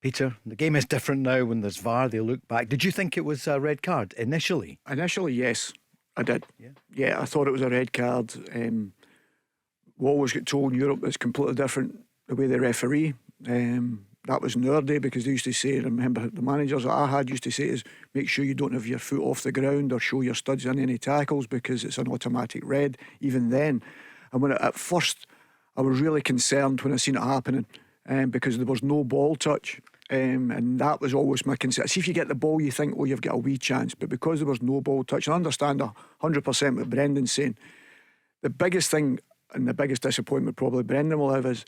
Peter, the game is different now when there's VAR. They look back. Did you think it was a red card initially? Initially, yes, I did. Yeah. Yeah, I thought it was a red card. We always get told in Europe it's completely different the way they referee. That was in our day, because they used to say, I remember the managers that I had used to say is, make sure you don't have your foot off the ground or show your studs in any tackles, because it's an automatic red even then. And when at first I was really concerned when I seen it happening, because there was no ball touch. And that was always my concern. See, if you get the ball, you think, oh, you've got a wee chance. But because there was no ball touch, and I understand 100% what Brendan's saying. The biggest thing and the biggest disappointment probably Brendan will have is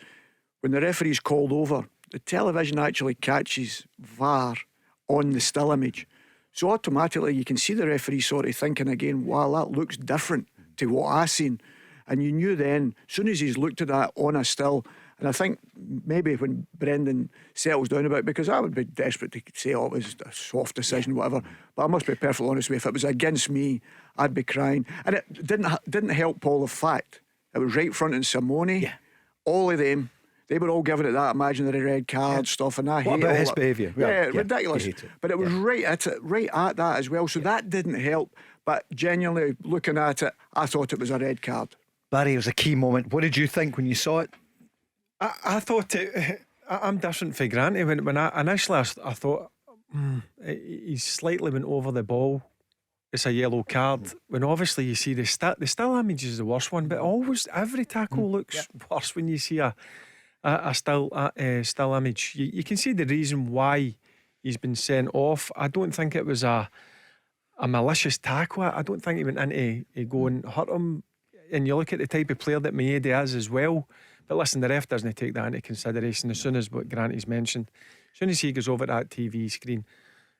when the referee's called over, the television actually catches VAR on the still image. So automatically you can see the referee sort of thinking again, wow, that looks different to what I seen. And you knew then, as soon as he's looked at that on a still, and I think maybe when Brendan settles down a bit, because I would be desperate to say, oh, it was a soft decision, whatever. But I must be perfectly honest with you, if it was against me, I'd be crying. And it didn't help Paul the fact it was right front and Simone. Yeah. All of them, they were all giving it that imaginary red card stuff, and I hate What about his that behaviour? Yeah, ridiculous. But it was right at that as well. So that didn't help. But genuinely looking at it, I thought it was a red card. Barry, it was a key moment. What did you think when you saw it? I thought I'm different for Granty. When I initially I thought he slightly went over the ball. It's a yellow card. When obviously you see the still image is the worst one, but always every tackle looks worse when you see a still image. You can see the reason why he's been sent off. I don't think it was a malicious tackle. I don't think he went in to go and hurt him. And you look at the type of player that Maeda is as well. But listen, the ref doesn't take that into consideration. As soon as what Granty's mentioned, as soon as he goes over that TV screen,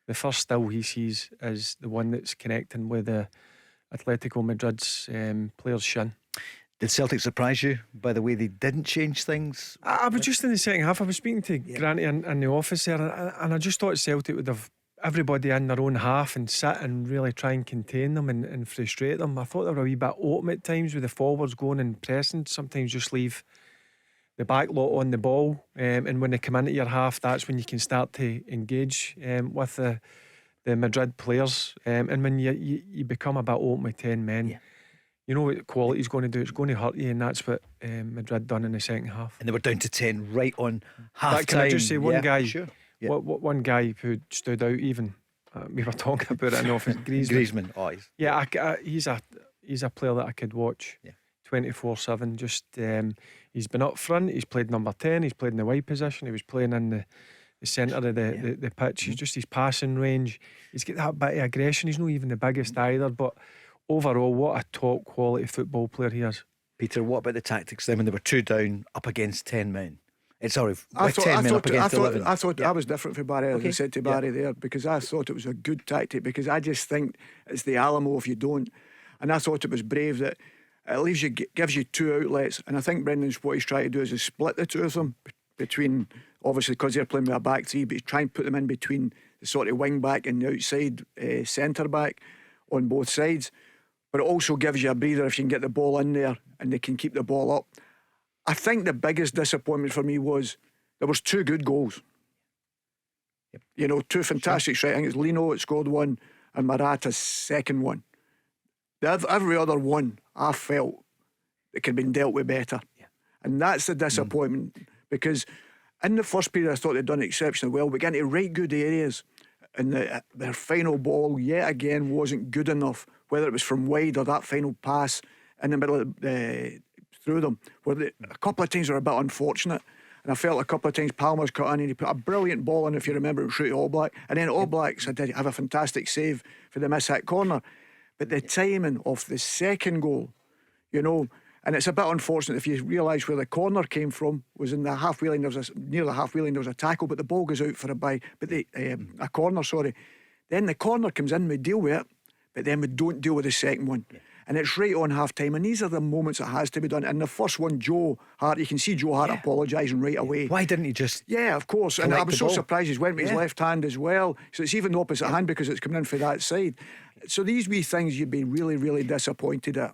the first still he sees is the one that's connecting with the Atletico Madrid's player's shin. Did Celtic surprise you by the way they didn't change things? I was just in the second half. I was speaking to Granty in the office there, and I just thought Celtic would have everybody in their own half and sit and really try and contain them and frustrate them. I thought they were a wee bit open at times with the forwards going and pressing. Sometimes just leave the back lot on the ball, and when they come into your half, that's when you can start to engage with the Madrid players, and when you become a bit open with 10 men, you know what quality's going to do. It's going to hurt you, and that's what Madrid done in the second half. And they were down to 10 right on half time. Can I just say one guy? Sure. One guy who stood out even. We were talking about it in office. Griezmann. Oh, he's a player that I could watch 24/7. Just he's been up front. He's played number 10. He's played in the wide position. He was playing in the centre of the pitch. He's just his passing range. He's got that bit of aggression. He's not even the biggest either, but overall, what a top quality football player he is. Peter, what about the tactics then when they were 2 down up against 10 men? Sorry, I with 10 men up against 11. I thought I was different for Barry, as I said to Barry there, because I thought it was a good tactic, because I just think it's the Alamo if you don't. And I thought it was brave that it leaves you, gives you 2 outlets. And I think Brendan's what he's trying to do is split the two of them between, obviously because they're playing with a back three, but he's trying to put them in between the sort of wing back and the outside centre back on both sides. But it also gives you a breather if you can get the ball in there and they can keep the ball up. I think the biggest disappointment for me was there was 2 good goals. You know, 2 fantastic strikes. I think it's Lino that scored one and Morata's second one. Every other one I felt it could have been dealt with better. And that's the disappointment, because in the first period I thought they'd done exceptionally well. We got into right good areas, and their final ball yet again wasn't good enough, whether it was from wide or that final pass in the middle of through them, where a couple of times were a bit unfortunate. And I felt a couple of times Palmer's cut in and he put a brilliant ball in, if you remember, it was through to Oblak. And then Oblak's did have a fantastic save for the miss-hit corner. But the timing of the second goal, you know, and it's a bit unfortunate if you realise where the corner came from, was in the halfway line. Near the halfway line there was a tackle, but the ball goes out for a corner, sorry. Then the corner comes in, we deal with it, but then we don't deal with the second one. And it's right on half time, and these are the moments it has to be done. And the first one, Joe Hart, you can see Joe Hart apologising right away. Why didn't he just? Yeah, of course. And I was so surprised he went with his left hand as well. So it's even the opposite hand because it's coming in for that side. So these wee things you'd be really, really disappointed at.